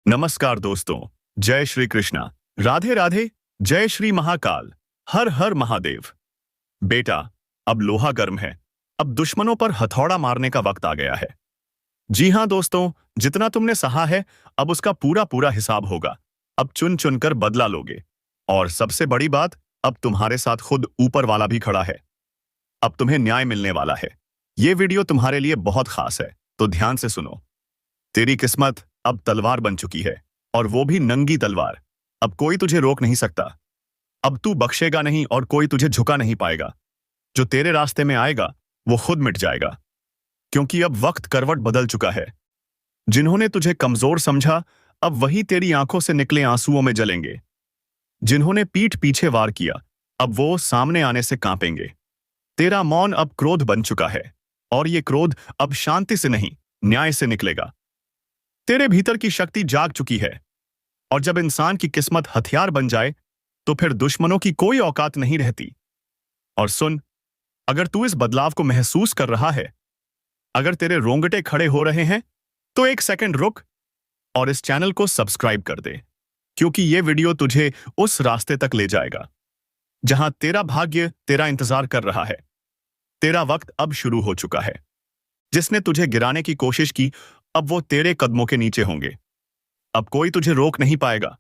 नमस्कार दोस्तों। जय श्री कृष्णा। राधे राधे। जय श्री महाकाल। हर हर महादेव। बेटा, अब लोहा गर्म है। अब दुश्मनों पर हथौड़ा मारने का वक्त आ गया है। जी हां दोस्तों, जितना तुमने सहा है अब उसका पूरा पूरा हिसाब होगा। अब चुन चुन कर बदला लोगे। और सबसे बड़ी बात, अब तुम्हारे साथ खुद ऊपर वाला भी खड़ा है। अब तुम्हें न्याय मिलने वाला है। ये वीडियो तुम्हारे लिए बहुत खास है, तो ध्यान से सुनो। तेरी किस्मत अब तलवार बन चुकी है, और वो भी नंगी तलवार। अब कोई तुझे रोक नहीं सकता। अब तू बख्शेगा नहीं और कोई तुझे झुका नहीं पाएगा। जो तेरे रास्ते में आएगा वो खुद मिट जाएगा, क्योंकि अब वक्त करवट बदल चुका है। जिन्होंने तुझे कमजोर समझा, अब वही तेरी आंखों से निकले आंसुओं में जलेंगे। जिन्होंने पीठ पीछे वार किया, अब वो सामने आने से कांपेंगे। तेरा मौन अब क्रोध बन चुका है, और ये क्रोध अब शांति से नहीं, न्याय से निकलेगा। तेरे भीतर की शक्ति जाग चुकी है, और जब इंसान की किस्मत हथियार बन जाए तो फिर दुश्मनों की कोई औकात नहीं रहती। और सुन, अगर तू इस बदलाव को महसूस कर रहा है, अगर तेरे रोंगटे खड़े हो रहे हैं, तो एक सेकंड रुक और इस चैनल को सब्सक्राइब कर दे, क्योंकि ये वीडियो तुझे उस रास्ते तक ले जाएगा जहां तेरा भाग्य तेरा इंतजार कर रहा है। तेरा वक्त अब शुरू हो चुका है। जिसने तुझे गिराने की कोशिश की, अब वो तेरे कदमों के नीचे होंगे। अब कोई तुझे रोक नहीं पाएगा।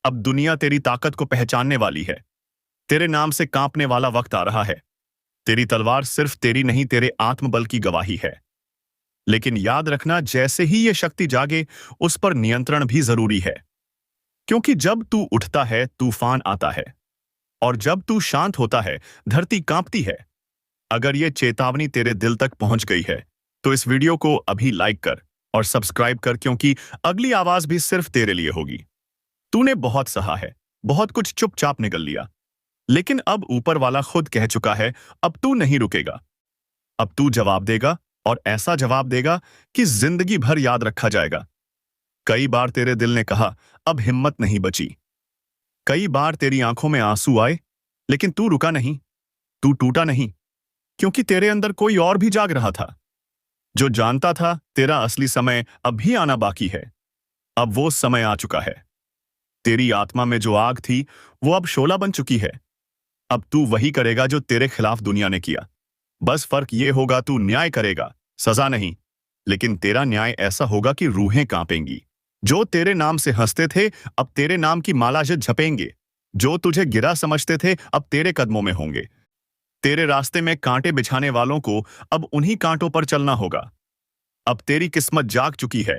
अब दुनिया तेरी ताकत को पहचानने वाली है। तेरे नाम से कांपने वाला वक्त आ रहा है। तेरी तलवार सिर्फ तेरी नहीं, तेरे आत्मबल की गवाही है। लेकिन याद रखना, जैसे ही ये शक्ति जागे, उस पर नियंत्रण भी जरूरी है। क्योंकि जब तू उठता है तूफान आता है, और जब तू शांत होता है धरती कांपती है। अगर ये चेतावनी तेरे दिल तक पहुंच गई है, तो इस वीडियो को अभी लाइक कर और सब्सक्राइब कर, क्योंकि अगली आवाज भी सिर्फ तेरे लिए होगी। तूने बहुत सहा है, बहुत कुछ चुपचाप निगल लिया, लेकिन अब ऊपर वाला खुद कह चुका है, अब तू नहीं रुकेगा। अब तू जवाब देगा, और ऐसा जवाब देगा कि जिंदगी भर याद रखा जाएगा। कई बार तेरे दिल ने कहा, अब हिम्मत नहीं बची। कई बार तेरी आंखों में आंसू आए, लेकिन तू रुका नहीं, तू टूटा नहीं, क्योंकि तेरे अंदर कोई और भी जाग रहा था, जो जानता था तेरा असली समय अभी आना बाकी है। अब वो समय आ चुका है। तेरी आत्मा में जो आग थी, वो अब शोला बन चुकी है। अब तू वही करेगा जो तेरे खिलाफ दुनिया ने किया। बस फर्क ये होगा, तू न्याय करेगा, सजा नहीं। लेकिन तेरा न्याय ऐसा होगा कि रूहें कांपेंगी। जो तेरे नाम से हंसते थे, अब तेरे नाम की माला से झपेंगे। जो तुझे गिरा समझते थे, अब तेरे कदमों में होंगे। तेरे रास्ते में कांटे बिछाने वालों को अब उन्हीं कांटों पर चलना होगा। अब तेरी किस्मत जाग चुकी है।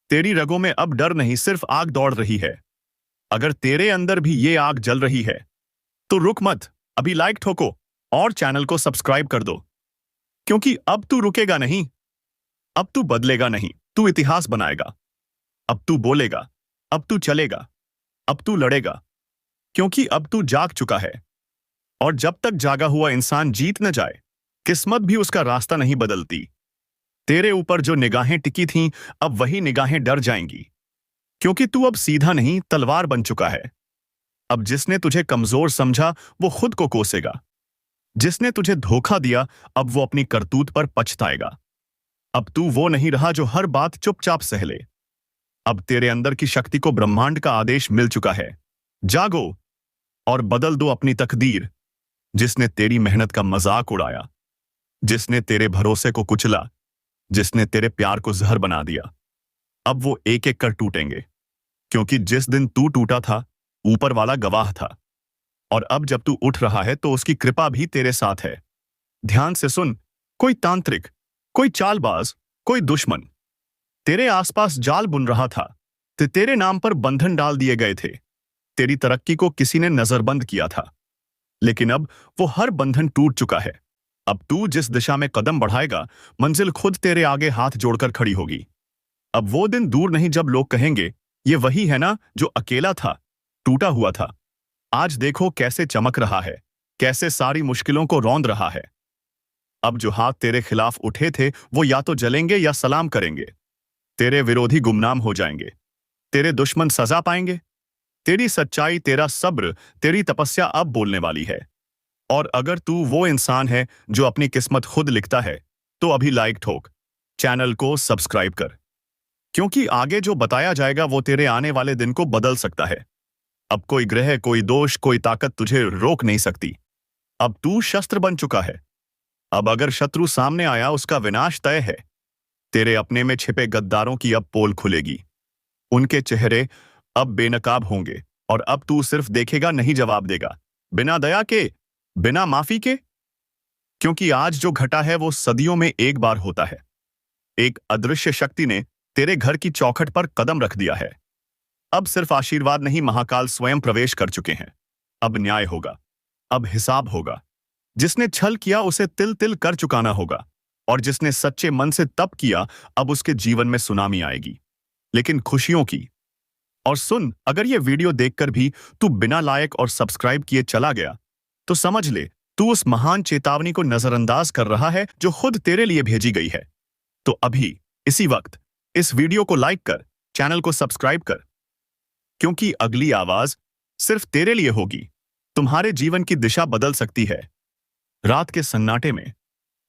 तेरी रगों में अब डर नहीं, सिर्फ आग दौड़ रही है। अगर तेरे अंदर भी ये आग जल रही है, तो रुक मत, अभी लाइक ठोको और चैनल को सब्सक्राइब कर दो। क्योंकि अब तू रुकेगा नहीं, अब तू बदलेगा नहीं, तू इतिहास बनाएगा। अब तू बोलेगा, अब तू चलेगा, अब तू लड़ेगा, क्योंकि अब तू जाग चुका है। और जब तक जागा हुआ इंसान जीत न जाए, किस्मत भी उसका रास्ता नहीं बदलती। तेरे ऊपर जो निगाहें टिकी थीं, अब वही निगाहें डर जाएंगी, क्योंकि तू अब सीधा नहीं, तलवार बन चुका है। अब जिसने तुझे कमजोर समझा, वो खुद को कोसेगा। जिसने तुझे धोखा दिया, अब वो अपनी करतूत पर पछताएगा। अब तू वो नहीं रहा जो हर बात चुपचाप सह ले। अब तेरे अंदर की शक्ति को ब्रह्मांड का आदेश मिल चुका है। जागो और बदल दो अपनी तकदीर। जिसने तेरी मेहनत का मजाक उड़ाया, जिसने तेरे भरोसे को कुचला, जिसने तेरे प्यार को जहर बना दिया, अब वो एक एक कर टूटेंगे। क्योंकि जिस दिन तू टूटा था, ऊपर वाला गवाह था। और अब जब तू उठ रहा है, तो उसकी कृपा भी तेरे साथ है। ध्यान से सुन, कोई तांत्रिक, कोई चालबाज, कोई दुश्मन तेरे आसपास जाल बुन रहा था। तेरे नाम पर बंधन डाल दिए गए थे। तेरी तरक्की को किसी ने नजरबंद किया था, लेकिन अब वो हर बंधन टूट चुका है। अब तू जिस दिशा में कदम बढ़ाएगा, मंजिल खुद तेरे आगे हाथ जोड़कर खड़ी होगी। अब वो दिन दूर नहीं जब लोग कहेंगे, ये वही है ना जो अकेला था, टूटा हुआ था। आज देखो कैसे चमक रहा है, कैसे सारी मुश्किलों को रौंद रहा है। अब जो हाथ तेरे खिलाफ उठे थे, वो या तो जलेंगे या सलाम करेंगे। तेरे विरोधी गुमनाम हो जाएंगे, तेरे दुश्मन सजा पाएंगे। तेरी सच्चाई, तेरा सब्र, तेरी तपस्या अब बोलने वाली है। और अगर तू वो इंसान है जो अपनी किस्मत खुद लिखता है, तो अभी लाइक ठोक, चैनल को सब्सक्राइब कर। क्योंकि आगे जो बताया जाएगा वो तेरे आने वाले दिन को बदल सकता है। अब कोई ग्रह, कोई दोष, कोई ताकत तुझे रोक नहीं सकती। अब तू शस्त्र बन चुका है। अब अगर शत्रु सामने आया, उसका विनाश तय है। तेरे अपने में छिपे गद्दारों की अब पोल खुलेगी। उनके चेहरे अब बेनकाब होंगे और अब तू सिर्फ देखेगा, नहीं जवाब देगा। बिना दया के, बिना माफी के। क्योंकि आज जो घटा है वो सदियों में एक बार होता है। एक अदृश्य शक्ति ने तेरे घर की चौखट पर कदम रख दिया है। अब सिर्फ आशीर्वाद नहीं, महाकाल स्वयं प्रवेश कर चुके हैं। अब न्याय होगा, अब हिसाब होगा। जिसने छल किया उसे तिल तिल कर चुकाना होगा, और जिसने सच्चे मन से तप किया, अब उसके जीवन में सुनामी आएगी, लेकिन खुशियों की। और सुन, अगर ये वीडियो देखकर भी तू बिना लाइक और सब्सक्राइब किए चला गया, तो समझ ले तू उस महान चेतावनी को नजरअंदाज कर रहा है जो खुद तेरे लिए भेजी गई है। तो अभी इसी वक्त इस वीडियो को लाइक कर, चैनल को सब्सक्राइब कर, क्योंकि अगली आवाज सिर्फ तेरे लिए होगी। तुम्हारे जीवन की दिशा बदल सकती है। रात के सन्नाटे में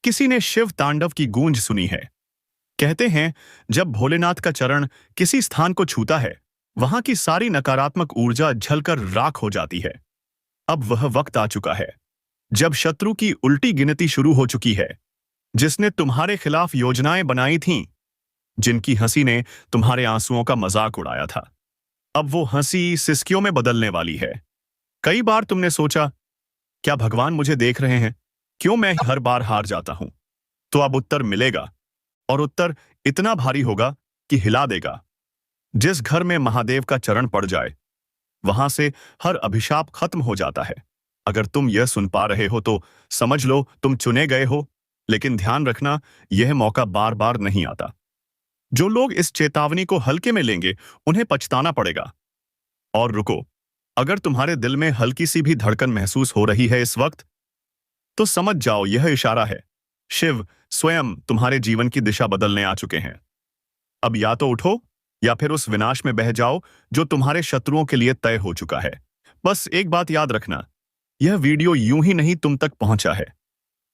किसी ने शिव तांडव की गूंज सुनी है। कहते हैं, जब भोलेनाथ का चरण किसी स्थान को छूता है, वहां की सारी नकारात्मक ऊर्जा झलकर राख हो जाती है। अब वह वक्त आ चुका है जब शत्रु की उल्टी गिनती शुरू हो चुकी है। जिसने तुम्हारे खिलाफ योजनाएं बनाई थीं, जिनकी हंसी ने तुम्हारे आंसुओं का मजाक उड़ाया था, अब वो हंसी सिसकियों में बदलने वाली है। कई बार तुमने सोचा, क्या भगवान मुझे देख रहे हैं? क्यों मैं हर बार हार जाता हूं? तो अब उत्तर मिलेगा, और उत्तर इतना भारी होगा कि हिला देगा। जिस घर में महादेव का चरण पड़ जाए, वहां से हर अभिशाप खत्म हो जाता है। अगर तुम यह सुन पा रहे हो तो समझ लो तुम चुने गए हो। लेकिन ध्यान रखना, यह मौका बार बार नहीं आता। जो लोग इस चेतावनी को हल्के में लेंगे, उन्हें पछताना पड़ेगा। और रुको, अगर तुम्हारे दिल में हल्की सी भी धड़कन महसूस हो रही है इस वक्त, तो समझ जाओ यह इशारा है। शिव स्वयं तुम्हारे जीवन की दिशा बदलने आ चुके हैं। अब या तो उठो या फिर उस विनाश में बह जाओ जो तुम्हारे शत्रुओं के लिए तय हो चुका है। बस एक बात याद रखना, यह वीडियो यूं ही नहीं तुम तक पहुंचा है।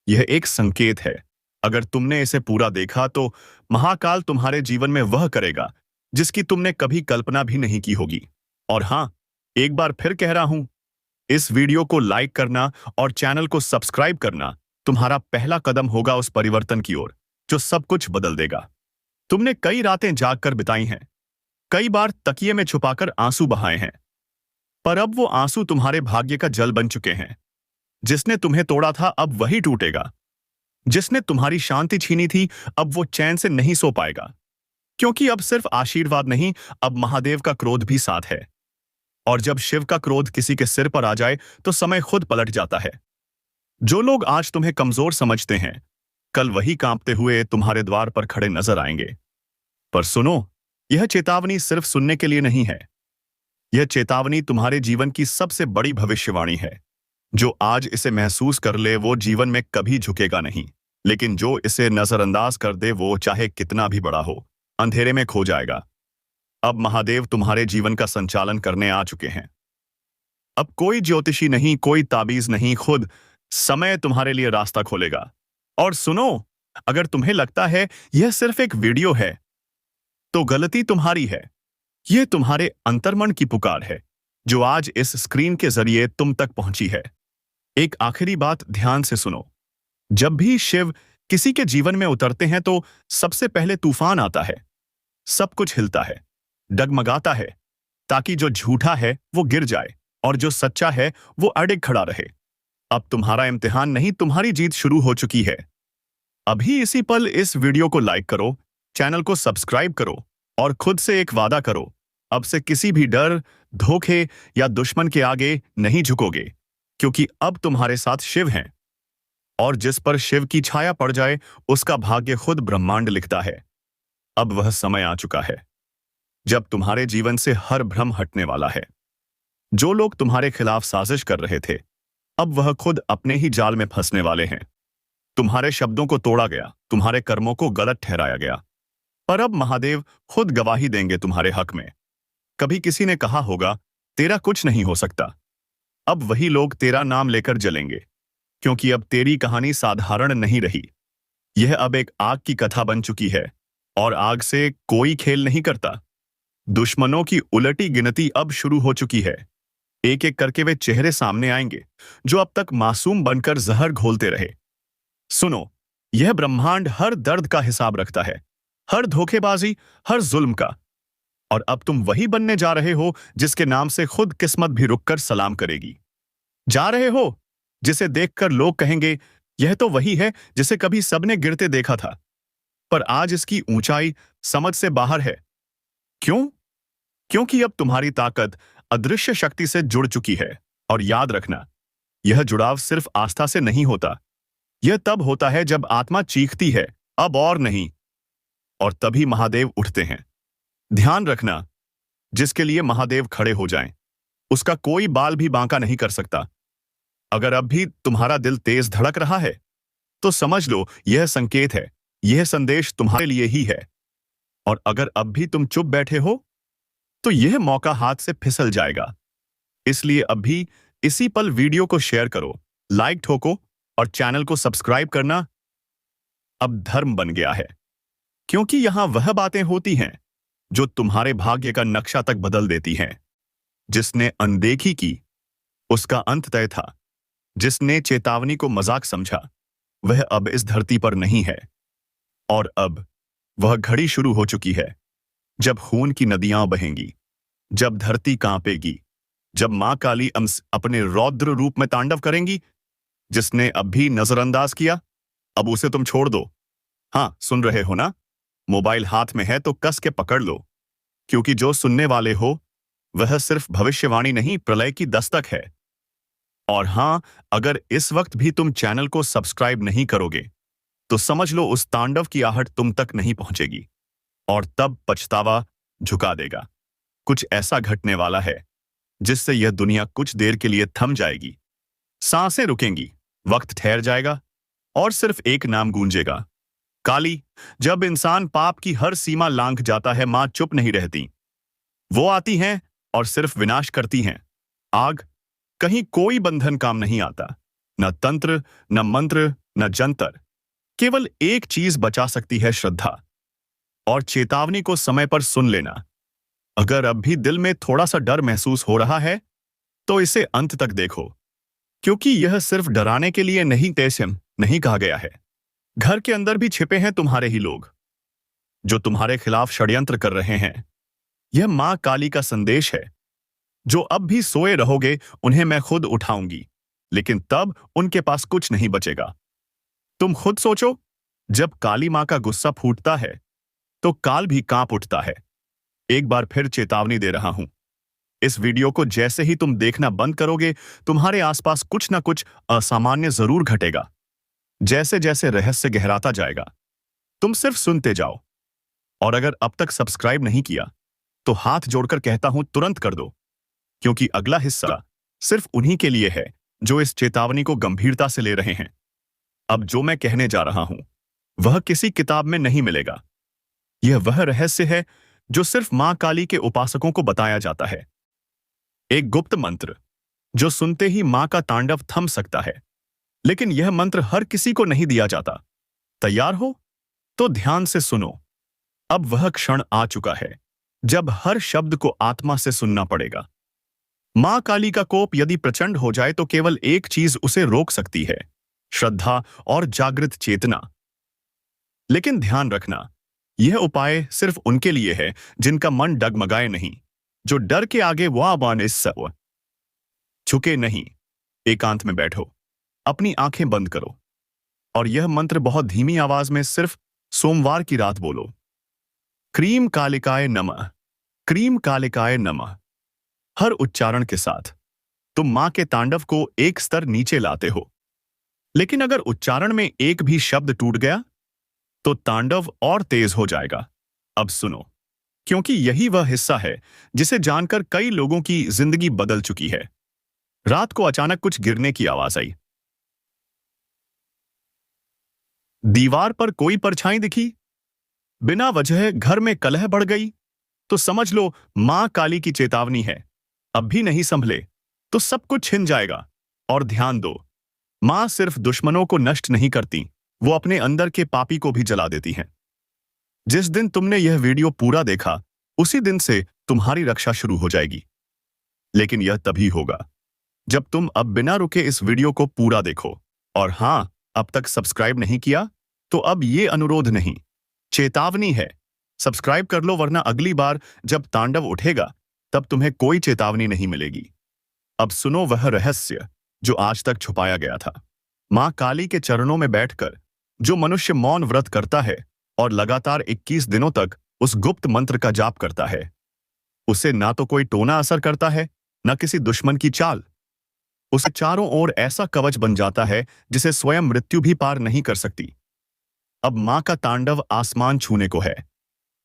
यह एक संकेत है। अगर तुमने इसे पूरा देखा तो महाकाल तुम्हारे जीवन में वह करेगा जिसकी तुमने कभी कल्पना भी नहीं की होगी। और हां, एक बार फिर कह रहा हूं, इस वीडियो को लाइक करना और चैनल को सब्सक्राइब करना तुम्हारा पहला कदम होगा उस परिवर्तन की ओर जो सब कुछ बदल देगा। तुमने कई रातें जागकर बिताई हैं, कई बार तकिए में छुपाकर आंसू बहाए हैं, पर अब वो आंसू तुम्हारे भाग्य का जल बन चुके हैं। जिसने तुम्हें तोड़ा था अब वही टूटेगा। जिसने तुम्हारी शांति छीनी थी, अब वो चैन से नहीं सो पाएगा। क्योंकि अब सिर्फ आशीर्वाद नहीं, अब महादेव का क्रोध भी साथ है। और जब शिव का क्रोध किसी के सिर पर आ जाए तो समय खुद पलट जाता है। जो लोग आज तुम्हें कमजोर समझते हैं, कल वही कांपते हुए तुम्हारे द्वार पर खड़े नजर आएंगे। पर सुनो, यह चेतावनी सिर्फ सुनने के लिए नहीं है। यह चेतावनी तुम्हारे जीवन की सबसे बड़ी भविष्यवाणी है। जो आज इसे महसूस कर ले वो जीवन में कभी झुकेगा नहीं, लेकिन जो इसे नजरअंदाज कर दे वो चाहे कितना भी बड़ा हो, अंधेरे में खो जाएगा। अब महादेव तुम्हारे जीवन का संचालन करने आ चुके हैं। अब कोई ज्योतिषी नहीं, कोई ताबीज नहीं, खुद समय तुम्हारे लिए रास्ता खोलेगा। और सुनो, अगर तुम्हें लगता है यह सिर्फ एक वीडियो है, तो गलती तुम्हारी है। यह तुम्हारे अंतर्मन की पुकार है जो आज इस स्क्रीन के जरिए तुम तक पहुंची है। एक आखिरी बात ध्यान से सुनो, जब भी शिव किसी के जीवन में उतरते हैं तो सबसे पहले तूफान आता है। सब कुछ हिलता है, डगमगाता है, ताकि जो झूठा है वो गिर जाए और जो सच्चा है वो अडिग खड़ा रहे। अब तुम्हारा इम्तिहान नहीं, तुम्हारी जीत शुरू हो चुकी है। अभी इसी पल इस वीडियो को लाइक करो, चैनल को सब्सक्राइब करो और खुद से एक वादा करो, अब से किसी भी डर, धोखे या दुश्मन के आगे नहीं झुकोगे। क्योंकि अब तुम्हारे साथ शिव हैं, और जिस पर शिव की छाया पड़ जाए उसका भाग्य खुद ब्रह्मांड लिखता है। अब वह समय आ चुका है जब तुम्हारे जीवन से हर भ्रम हटने वाला है। जो लोग तुम्हारे खिलाफ साजिश कर रहे थे, अब वह खुद अपने ही जाल में फंसने वाले हैं। तुम्हारे शब्दों को तोड़ा गया, तुम्हारे कर्मों को गलत ठहराया गया, पर अब महादेव खुद गवाही देंगे तुम्हारे हक में। कभी किसी ने कहा होगा, तेरा कुछ नहीं हो सकता। अब वही लोग तेरा नाम लेकर जलेंगे, क्योंकि अब तेरी कहानी साधारण नहीं रही। यह अब एक आग की कथा बन चुकी है, और आग से कोई खेल नहीं करता। दुश्मनों की उलटी गिनती अब शुरू हो चुकी है। एक एक करके वे चेहरे सामने आएंगे जो अब तक मासूम बनकर जहर घोलते रहे। सुनो, यह ब्रह्मांड हर दर्द का हिसाब रखता है, हर धोखेबाजी, हर जुल्म का। और अब तुम वही बनने जा रहे हो जिसके नाम से खुद किस्मत भी रुककर सलाम करेगी। जा रहे हो जिसे देखकर लोग कहेंगे, यह तो वही है जिसे कभी सबने गिरते देखा था। पर आज इसकी ऊंचाई समझ से बाहर है। क्यों? क्योंकि अब तुम्हारी ताकत अदृश्य शक्ति से जुड़ चुकी है। और याद रखना, यह जुड़ाव सिर्फ आस्था से नहीं होता। यह तब होता है जब आत्मा चीखती है, अब और नहीं। और तभी महादेव उठते हैं। ध्यान रखना, जिसके लिए महादेव खड़े हो जाएं, उसका कोई बाल भी बांका नहीं कर सकता। अगर अब भी तुम्हारा दिल तेज धड़क रहा है, तो समझ लो यह संकेत है, यह संदेश तुम्हारे लिए ही है। और अगर अब भी तुम चुप बैठे हो, तो यह मौका हाथ से फिसल जाएगा। इसलिए अब भी इसी पल वीडियो को शेयर करो, लाइक ठोको और चैनल को सब्सक्राइब करना अब धर्म बन गया है। क्योंकि यहां वह बातें होती हैं जो तुम्हारे भाग्य का नक्शा तक बदल देती हैं। जिसने अनदेखी की, उसका अंत तय था। जिसने चेतावनी को मजाक समझा, वह अब इस धरती पर नहीं है। और अब वह घड़ी शुरू हो चुकी है, जब खून की नदियां बहेंगी, जब धरती कांपेगी, जब मां काली अपने रौद्र रूप में तांडव करेंगी। जिसने अब भी नजरअंदाज किया, अब उसे तुम छोड़ दो। हाँ, सुन रहे हो ना? मोबाइल हाथ में है तो कस के पकड़ लो, क्योंकि जो सुनने वाले हो वह सिर्फ भविष्यवाणी नहीं, प्रलय की दस्तक है। और हां, अगर इस वक्त भी तुम चैनल को सब्सक्राइब नहीं करोगे, तो समझ लो उस तांडव की आहट तुम तक नहीं पहुंचेगी। और तब पछतावा झुका देगा। कुछ ऐसा घटने वाला है जिससे यह दुनिया कुछ देर के लिए थम जाएगी। सांसें रुकेंगी, वक्त ठहर जाएगा और सिर्फ एक नाम गूंजेगा, काली। जब इंसान पाप की हर सीमा लांघ जाता है, मां चुप नहीं रहती। वो आती हैं और सिर्फ विनाश करती हैं। आग। कहीं कोई बंधन काम नहीं आता, न तंत्र, न मंत्र, न जंतर। केवल एक चीज बचा सकती है, श्रद्धा और चेतावनी को समय पर सुन लेना। अगर अब भी दिल में थोड़ा सा डर महसूस हो रहा है, तो इसे अंत तक देखो, क्योंकि यह सिर्फ डराने के लिए नहीं, तैसिम नहीं कहा गया है। घर के अंदर भी छिपे हैं तुम्हारे ही लोग, जो तुम्हारे खिलाफ षड्यंत्र कर रहे हैं। यह मां काली का संदेश है। जो अब भी सोए रहोगे, उन्हें मैं खुद उठाऊंगी, लेकिन तब उनके पास कुछ नहीं बचेगा। तुम खुद सोचो, जब काली मां का गुस्सा फूटता है, तो काल भी कांप उठता है। एक बार फिर चेतावनी दे रहा हूं, इस वीडियो को जैसे ही तुम देखना बंद करोगे, तुम्हारे आसपास कुछ ना कुछ असामान्य जरूर घटेगा। जैसे जैसे रहस्य गहराता जाएगा, तुम सिर्फ सुनते जाओ। और अगर अब तक सब्सक्राइब नहीं किया, तो हाथ जोड़कर कहता हूं, तुरंत कर दो, क्योंकि अगला हिस्सा सिर्फ उन्हीं के लिए है जो इस चेतावनी को गंभीरता से ले रहे हैं। अब जो मैं कहने जा रहा हूं, वह किसी किताब में नहीं मिलेगा। यह वह रहस्य है जो सिर्फ मां काली के उपासकों को बताया जाता है। एक गुप्त मंत्र जो सुनते ही मां का तांडव थम सकता है। लेकिन यह मंत्र हर किसी को नहीं दिया जाता। तैयार हो? तो ध्यान से सुनो। अब वह क्षण आ चुका है जब हर शब्द को आत्मा से सुनना पड़ेगा। मां काली का कोप यदि प्रचंड हो जाए, तो केवल एक चीज उसे रोक सकती है, श्रद्धा और जागृत चेतना। लेकिन ध्यान रखना, यह उपाय सिर्फ उनके लिए है जिनका मन डगमगाए नहीं, जो डर के आगे वाबान इस सब झुके नहीं। एकांत में बैठो, अपनी आंखें बंद करो और यह मंत्र बहुत धीमी आवाज में सिर्फ सोमवार की रात बोलो। क्रीम कालिकाय नमः, क्रीम कालिकाय नमः। हर उच्चारण के साथ तुम मां के तांडव को एक स्तर नीचे लाते हो। लेकिन अगर उच्चारण में एक भी शब्द टूट गया, तो तांडव और तेज हो जाएगा। अब सुनो, क्योंकि यही वह हिस्सा है जिसे जानकर कई लोगों की जिंदगी बदल चुकी है। रात को अचानक कुछ गिरने की आवाज आई। दीवार पर कोई परछाई दिखी। बिना वजह घर में कलह बढ़ गई, तो समझ लो मां काली की चेतावनी है। अब भी नहीं संभले तो सब कुछ छिन जाएगा। और ध्यान दो, मां सिर्फ दुश्मनों को नष्ट नहीं करती, वो अपने अंदर के पापी को भी जला देती हैं। जिस दिन तुमने यह वीडियो पूरा देखा, उसी दिन से तुम्हारी रक्षा शुरू हो जाएगी। लेकिन यह तभी होगा जब तुम अब बिना रुके इस वीडियो को पूरा देखो। और हाँ, अब तक सब्सक्राइब नहीं किया तो अब ये अनुरोध नहीं, चेतावनी है। सब्सक्राइब कर लो, वरना अगली बार जब तांडव उठेगा तब तुम्हें कोई चेतावनी नहीं मिलेगी। अब सुनो वह रहस्य जो आज तक छुपाया गया था। मां काली के चरणों में बैठकर जो मनुष्य मौन व्रत करता है और लगातार 21 दिनों तक उस गुप्त मंत्र का जाप करता है, उसे ना तो कोई टोना असर करता है, न किसी दुश्मन की चाल। उसे चारों ओर ऐसा कवच बन जाता है जिसे स्वयं मृत्यु भी पार नहीं कर सकती। अब मां का तांडव आसमान छूने को है।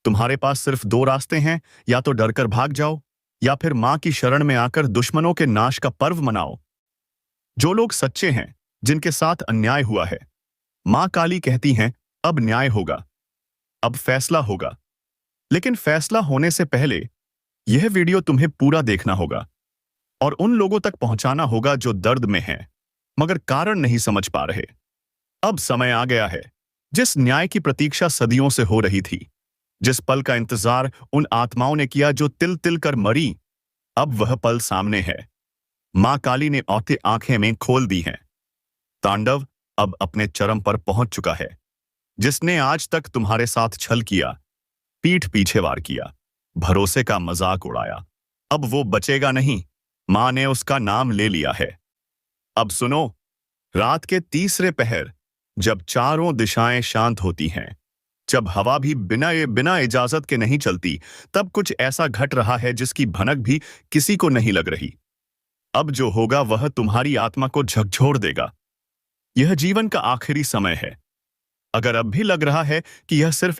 तुम्हारे पास सिर्फ 2 रास्ते हैं, या तो डरकर भाग जाओ या फिर मां की शरण में आकर दुश्मनों के नाश का पर्व मनाओ। जो लोग सच्चे हैं, जिनके साथ अन्याय हुआ है, मां काली कहती हैं अब न्याय होगा, अब फैसला होगा। लेकिन फैसला होने से पहले यह वीडियो तुम्हें पूरा देखना होगा और उन लोगों तक पहुंचाना होगा जो दर्द में हैं मगर कारण नहीं समझ पा रहे। अब समय आ गया है जिस न्याय की प्रतीक्षा सदियों से हो रही थी, जिस पल का इंतजार उन आत्माओं ने किया जो तिल तिल कर मरी, अब वह पल सामने है। मां काली ने औते आंखें में खोल दी हैं। तांडव अब अपने चरम पर पहुंच चुका है। जिसने आज तक तुम्हारे साथ छल किया, पीठ पीछे वार किया, भरोसे का मजाक उड़ाया, अब वो बचेगा नहीं। मां ने उसका नाम ले लिया है। अब सुनो, रात के तीसरे पहर जब चारों दिशाएं शांत होती हैं, जब हवा भी बिना इजाजत के नहीं चलती, तब कुछ ऐसा घट रहा है जिसकी भनक भी किसी को नहीं लग रही। अब जो होगा वह तुम्हारी आत्मा को झकझोर देगा। यह जीवन का आखिरी समय है। अगर अब भी लग रहा है कि यह सिर्फ